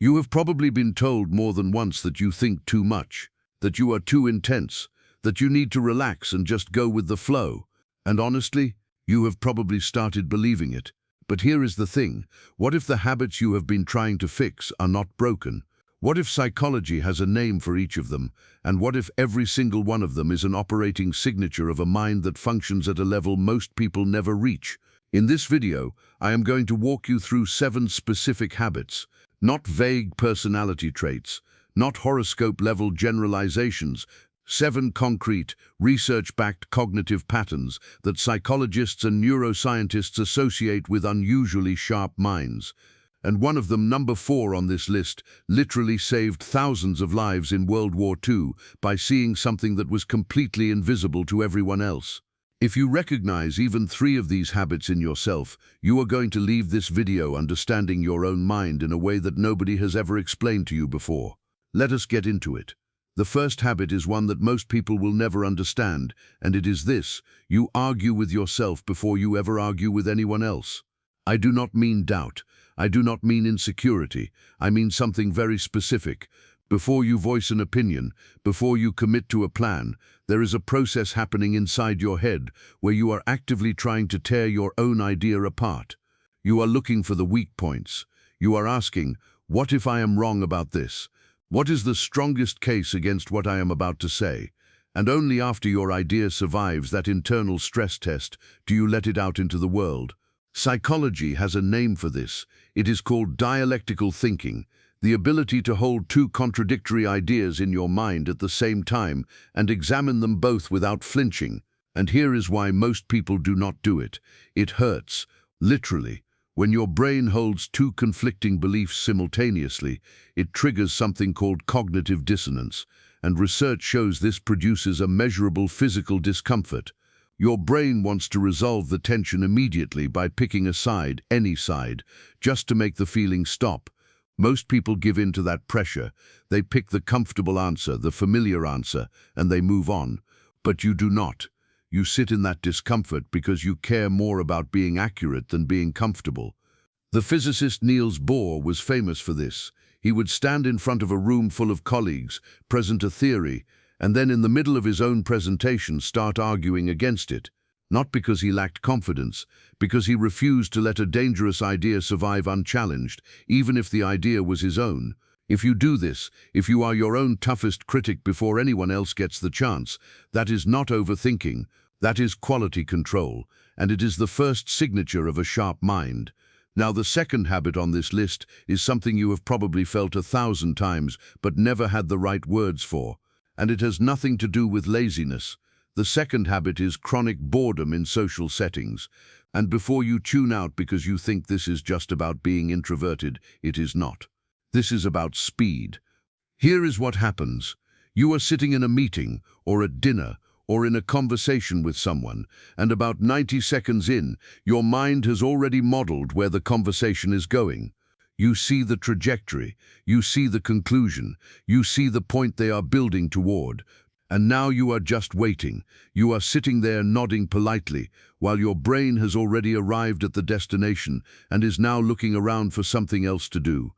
You have probably been told more than once that you think too much, that you are too intense, that you need to relax and just go with the flow. And honestly, you have probably started believing it. But here is the thing. What if the habits you have been trying to fix are not broken? What if psychology has a name for each of them? And what if every single one of them is an operating signature of a mind that functions at a level most people never reach? In this video, I am going to walk you through 7 specific habits, not vague personality traits, not horoscope-level generalizations, 7 concrete, research-backed cognitive patterns that psychologists and neuroscientists associate with unusually sharp minds. And one of them, number 4 on this list, literally saved thousands of lives in World War II by seeing something that was completely invisible to everyone else. If you recognize even 3 of these habits in yourself, you are going to leave this video understanding your own mind in a way that nobody has ever explained to you before. Let us get into it. The first habit is one that most people will never understand, and it is this: you argue with yourself before you ever argue with anyone else. I do not mean doubt. I do not mean insecurity. I mean something very specific. Before you voice an opinion, before you commit to a plan, there is a process happening inside your head where you are actively trying to tear your own idea apart. You are looking for the weak points. You are asking, what if I am wrong about this? What is the strongest case against what I am about to say? And only after your idea survives that internal stress test do you let it out into the world. Psychology has a name for this. It is called dialectical thinking. The ability to hold 2 contradictory ideas in your mind at the same time and examine them both without flinching. And here is why most people do not do it. It hurts, literally. When your brain holds 2 conflicting beliefs simultaneously, it triggers something called cognitive dissonance, and research shows this produces a measurable physical discomfort. Your brain wants to resolve the tension immediately by picking a side, any side, just to make the feeling stop. Most people give in to that pressure. They pick the comfortable answer, the familiar answer, and they move on. But you do not. You sit in that discomfort because you care more about being accurate than being comfortable. The physicist Niels Bohr was famous for this. He would stand in front of a room full of colleagues, present a theory, and then in the middle of his own presentation start arguing against it. Not because he lacked confidence, because he refused to let a dangerous idea survive unchallenged, even if the idea was his own. If you do this, if you are your own toughest critic before anyone else gets the chance, that is not overthinking, that is quality control, and it is the first signature of a sharp mind. Now, the second habit on this list is something you have probably felt 1,000 times, but never had the right words for, and it has nothing to do with laziness. The second habit is chronic boredom in social settings. And before you tune out because you think this is just about being introverted, it is not. This is about speed. Here is what happens. You are sitting in a meeting, or at dinner, or in a conversation with someone, and about 90 seconds in, your mind has already modeled where the conversation is going. You see the trajectory, you see the conclusion, you see the point they are building toward. And now you are just waiting. You are sitting there nodding politely, while your brain has already arrived at the destination and is now looking around for something else to do.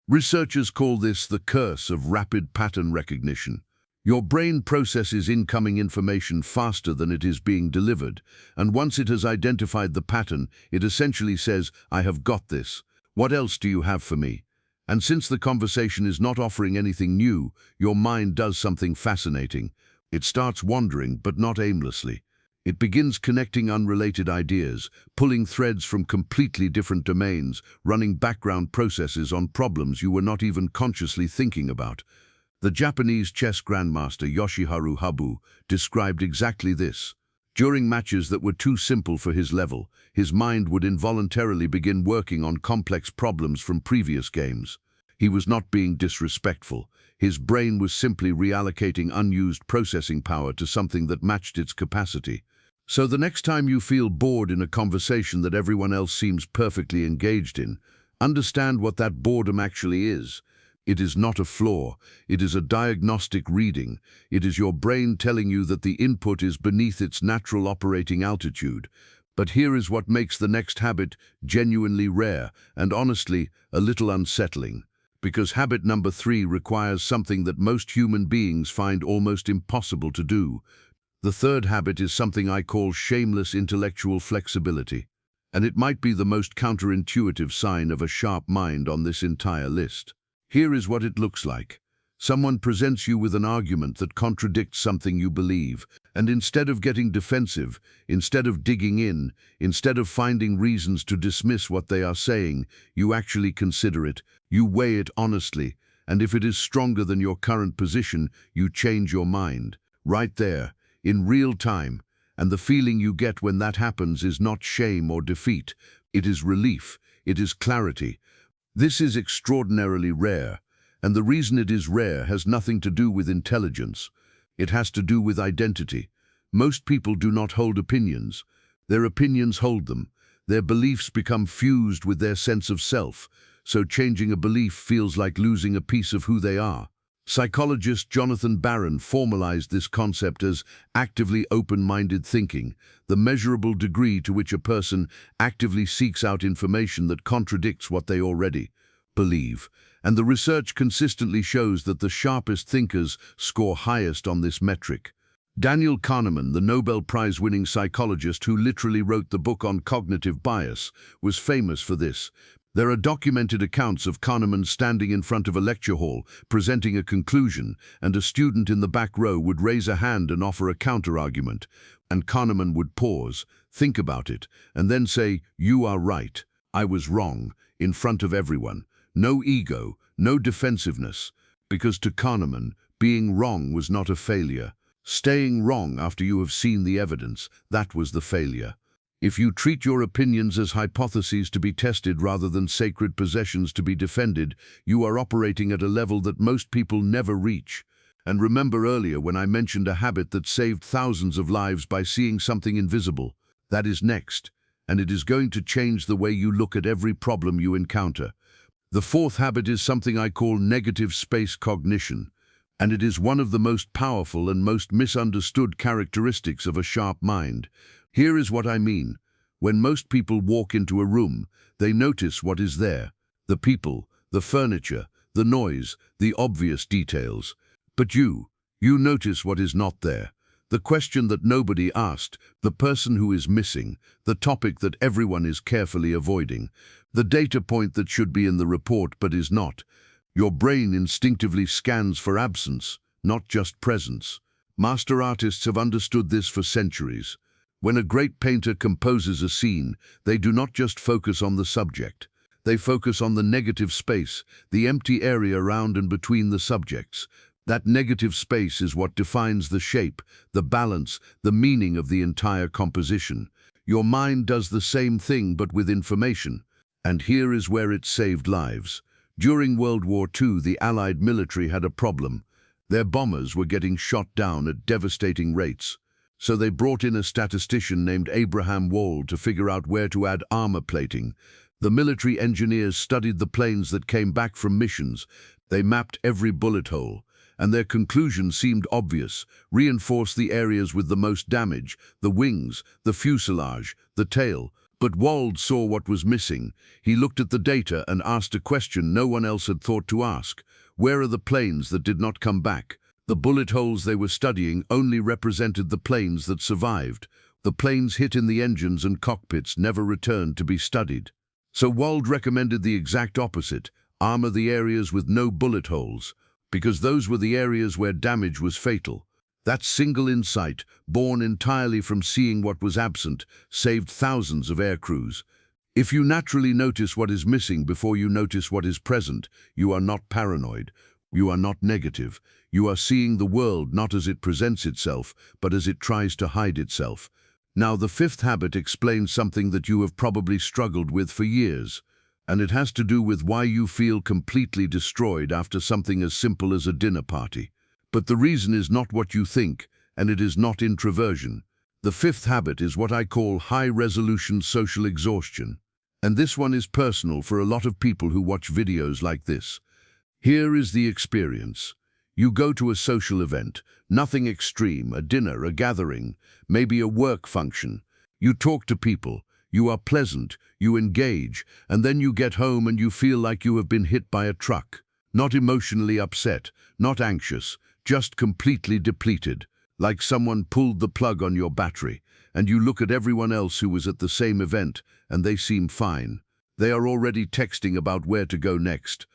Researchers call this the curse of rapid pattern recognition. Your brain processes incoming information faster than it is being delivered, and once it has identified the pattern, it essentially says, "I have got this. What else do you have for me?" And since the conversation is not offering anything new, your mind does something fascinating. It starts wandering, but not aimlessly. It begins connecting unrelated ideas, pulling threads from completely different domains, running background processes on problems you were not even consciously thinking about. The Japanese chess grandmaster Yoshiharu Habu described exactly this. During matches that were too simple for his level, his mind would involuntarily begin working on complex problems from previous games. He was not being disrespectful. His brain was simply reallocating unused processing power to something that matched its capacity. So the next time you feel bored in a conversation that everyone else seems perfectly engaged in, understand what that boredom actually is. It is not a flaw. It is a diagnostic reading. It is your brain telling you that the input is beneath its natural operating altitude. But here is what makes the next habit genuinely rare and honestly a little unsettling. Because habit number 3 requires something that most human beings find almost impossible to do. The third habit is something I call shameless intellectual flexibility, and it might be the most counterintuitive sign of a sharp mind on this entire list. Here is what it looks like. Someone presents you with an argument that contradicts something you believe, and instead of getting defensive, instead of digging in, instead of finding reasons to dismiss what they are saying, you actually consider it, you weigh it honestly, and if it is stronger than your current position, you change your mind. Right there, in real time, and the feeling you get when that happens is not shame or defeat, it is relief, it is clarity. This is extraordinarily rare, and the reason it is rare has nothing to do with intelligence. It has to do with identity. Most people do not hold opinions. Their opinions hold them. Their beliefs become fused with their sense of self, so changing a belief feels like losing a piece of who they are. Psychologist Jonathan Barron formalized this concept as actively open-minded thinking, the measurable degree to which a person actively seeks out information that contradicts what they already believe. And the research consistently shows that the sharpest thinkers score highest on this metric. Daniel Kahneman, the Nobel Prize-winning psychologist who literally wrote the book on cognitive bias, was famous for this. There are documented accounts of Kahneman standing in front of a lecture hall, presenting a conclusion, and a student in the back row would raise a hand and offer a counter-argument. And Kahneman would pause, think about it, and then say, "You are right, I was wrong," in front of everyone. No ego, no defensiveness, because to Kahneman, being wrong was not a failure. Staying wrong after you have seen the evidence, that was the failure. If you treat your opinions as hypotheses to be tested rather than sacred possessions to be defended, you are operating at a level that most people never reach. And remember earlier when I mentioned a habit that saved thousands of lives by seeing something invisible. That is next, and it is going to change the way you look at every problem you encounter. The fourth habit is something I call negative space cognition, and it is one of the most powerful and most misunderstood characteristics of a sharp mind. Here is what I mean. When most people walk into a room, they notice what is there, the people, the furniture, the noise, the obvious details. But you notice what is not there. The question that nobody asked, the person who is missing, the topic that everyone is carefully avoiding, the data point that should be in the report but is not. Your brain instinctively scans for absence, not just presence. Master artists have understood this for centuries. When a great painter composes a scene, they do not just focus on the subject. They focus on the negative space, the empty area around and between the subjects. That negative space is what defines the shape, the balance, the meaning of the entire composition. Your mind does the same thing but with information. And here is where it saved lives. During World War II, the Allied military had a problem. Their bombers were getting shot down at devastating rates. So they brought in a statistician named Abraham Wald to figure out where to add armor plating. The military engineers studied the planes that came back from missions. They mapped every bullet hole, and their conclusion seemed obvious: reinforce the areas with the most damage, the wings, the fuselage, the tail. But Wald saw what was missing. He looked at the data and asked a question no one else had thought to ask. Where are the planes that did not come back? The bullet holes they were studying only represented the planes that survived. The planes hit in the engines and cockpits never returned to be studied. So Wald recommended the exact opposite: armor the areas with no bullet holes, because those were the areas where damage was fatal. That single insight, born entirely from seeing what was absent, saved thousands of air crews. If you naturally notice what is missing before you notice what is present, you are not paranoid. You are not negative. You are seeing the world not as it presents itself, but as it tries to hide itself. Now, the fifth habit explains something that you have probably struggled with for years, and it has to do with why you feel completely destroyed after something as simple as a dinner party. But the reason is not what you think, and it is not introversion. The fifth habit is what I call high-resolution social exhaustion. And this one is personal for a lot of people who watch videos like this. Here is the experience. You go to a social event, nothing extreme, a dinner, a gathering, maybe a work function. You talk to people, you are pleasant, you engage, and then you get home and you feel like you have been hit by a truck. Not emotionally upset, not anxious, just completely depleted, like someone pulled the plug on your battery, and you look at everyone else who was at the same event, and they seem fine. They are already texting about where to go next.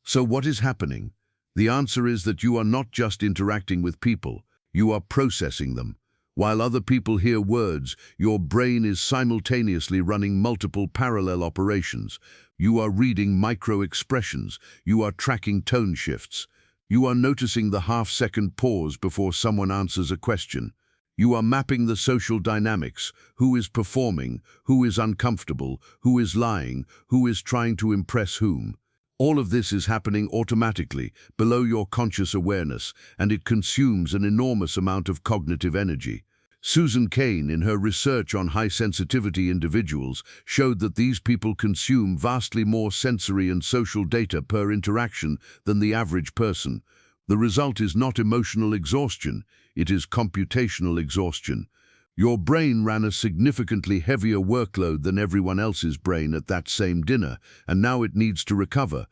So what is happening? The answer is that you are not just interacting with people, you are processing them. While other people hear words, your brain is simultaneously running multiple parallel operations. You are reading micro-expressions, you are tracking tone shifts. You are noticing the half-second pause before someone answers a question. You are mapping the social dynamics, who is performing, who is uncomfortable, who is lying, who is trying to impress whom. All of this is happening automatically, below your conscious awareness, and it consumes an enormous amount of cognitive energy. Susan Cain, in her research on high-sensitivity individuals, showed that these people consume vastly more sensory and social data per interaction than the average person. The result is not emotional exhaustion, it is computational exhaustion. Your brain ran a significantly heavier workload than everyone else's brain at that same dinner, and now it needs to recover.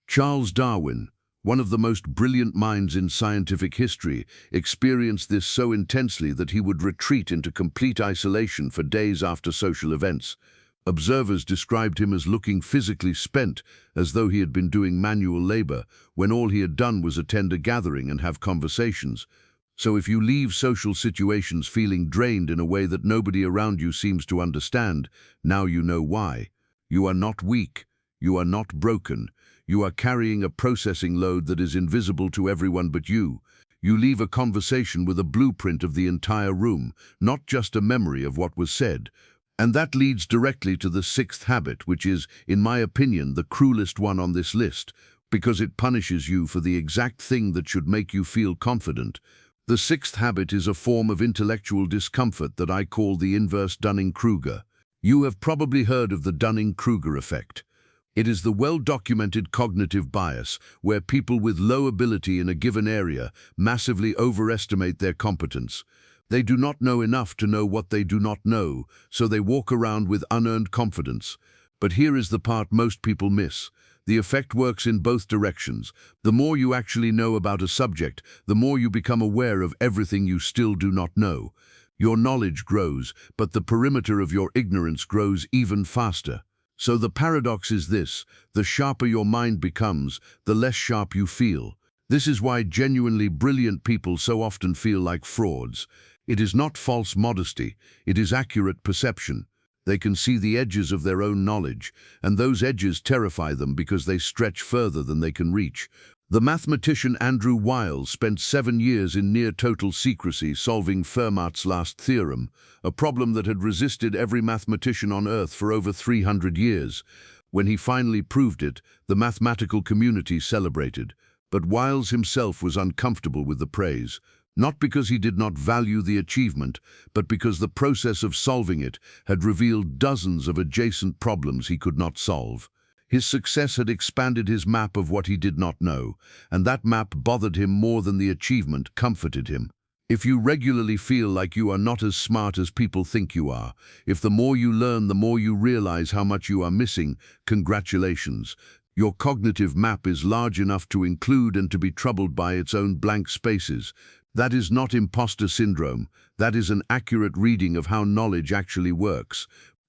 Charles Darwin, one of the most brilliant minds in scientific history, experienced this so intensely that he would retreat into complete isolation for days after social events. Observers described him as looking physically spent, as though he had been doing manual labor, when all he had done was attend a gathering and have conversations. So if you leave social situations feeling drained in a way that nobody around you seems to understand, now you know why. You are not weak. You are not broken. You are carrying a processing load that is invisible to everyone but you. You leave a conversation with a blueprint of the entire room, not just a memory of what was said. And that leads directly to the sixth habit, which is, in my opinion, the cruelest one on this list, because it punishes you for the exact thing that should make you feel confident. The sixth habit is a form of intellectual discomfort that I call the inverse Dunning-Kruger. You have probably heard of the Dunning-Kruger effect. It is the well-documented cognitive bias where people with low ability in a given area massively overestimate their competence. They do not know enough to know what they do not know, so they walk around with unearned confidence. But here is the part most people miss. The effect works in both directions. The more you actually know about a subject, the more you become aware of everything you still do not know. Your knowledge grows, but the perimeter of your ignorance grows even faster. So the paradox is this: the sharper your mind becomes, the less sharp you feel. This is why genuinely brilliant people so often feel like frauds. It is not false modesty, it is accurate perception. They can see the edges of their own knowledge, and those edges terrify them because they stretch further than they can reach. The mathematician Andrew Wiles spent 7 years in near-total secrecy solving Fermat's last theorem, a problem that had resisted every mathematician on Earth for over 300 years. When he finally proved it, the mathematical community celebrated. But Wiles himself was uncomfortable with the praise. Not because he did not value the achievement, but because the process of solving it had revealed dozens of adjacent problems he could not solve. His success had expanded his map of what he did not know, and that map bothered him more than the achievement comforted him. If you regularly feel like you are not as smart as people think you are, if the more you learn, the more you realize how much you are missing, congratulations. Your cognitive map is large enough to include and to be troubled by its own blank spaces. That is not imposter syndrome. That is an accurate reading of how knowledge actually works.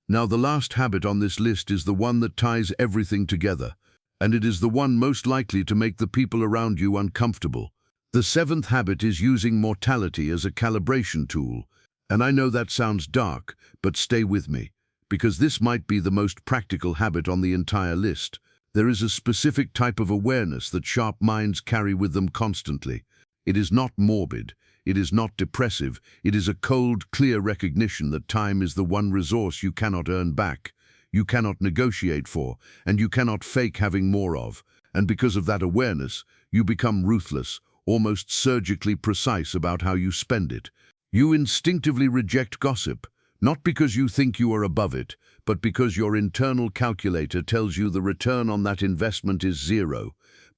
Now, the last habit on this list is the one that ties everything together, and it is the one most likely to make the people around you uncomfortable. The seventh habit is using mortality as a calibration tool. And I know that sounds dark, but stay with me, because this might be the most practical habit on the entire list. There is a specific type of awareness that sharp minds carry with them constantly. It is not morbid, it is not depressive, it is a cold, clear recognition that time is the one resource you cannot earn back, you cannot negotiate for, and you cannot fake having more of. And because of that awareness, you become ruthless, almost surgically precise about how you spend it. You instinctively reject gossip, not because you think you are above it, but because your internal calculator tells you the return on that investment is zero.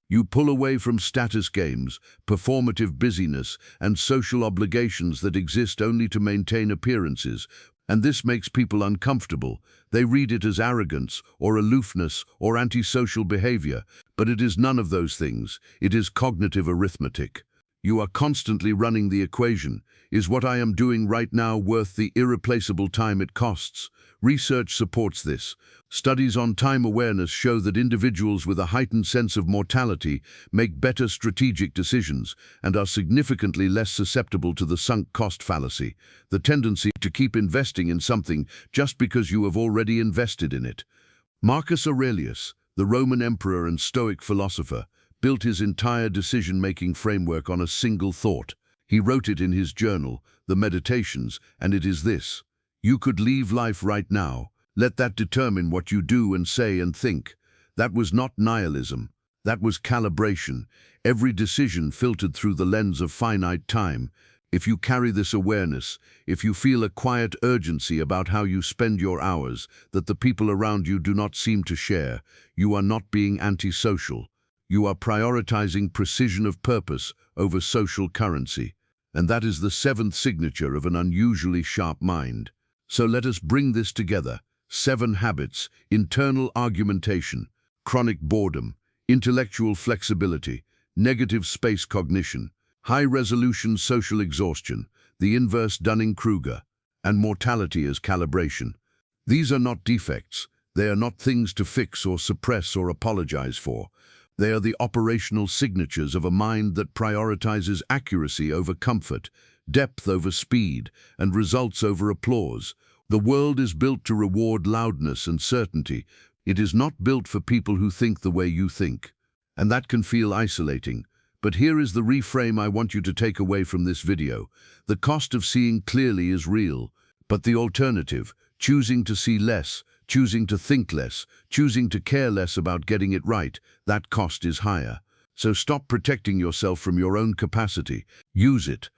You pull away from status games, performative busyness, and social obligations that exist only to maintain appearances. And this makes people uncomfortable. They read it as arrogance or aloofness or antisocial behavior, but it is none of those things. It is cognitive arithmetic. You are constantly running the equation. Is what I am doing right now worth the irreplaceable time it costs? Research supports this. Studies on time awareness show that individuals with a heightened sense of mortality make better strategic decisions and are significantly less susceptible to the sunk cost fallacy, the tendency to keep investing in something just because you have already invested in it. Marcus Aurelius, the Roman emperor and Stoic philosopher, built his entire decision-making framework on a single thought. He wrote it in his journal, the Meditations, and it is this: you could leave life right now. Let that determine what you do and say and think. That was not nihilism. That was calibration. Every decision filtered through the lens of finite time. If you carry this awareness, if you feel a quiet urgency about how you spend your hours that the people around you do not seem to share, you are not being antisocial. You are prioritizing precision of purpose over social currency. And that is the seventh signature of an unusually sharp mind. So let us bring this together. 7 habits: internal argumentation, chronic boredom, intellectual flexibility, negative space cognition, high-resolution social exhaustion, the inverse Dunning-Kruger, and mortality as calibration. These are not defects. They are not things to fix or suppress or apologize for. They are the operational signatures of a mind that prioritizes accuracy over comfort, depth over speed, and results over applause. The world is built to reward loudness and certainty. It is not built for people who think the way you think. And that can feel isolating. But here is the reframe I want you to take away from this video. The cost of seeing clearly is real, but the alternative, choosing to see less, choosing to think less, choosing to care less about getting it right, that cost is higher. So stop protecting yourself from your own capacity. Use it.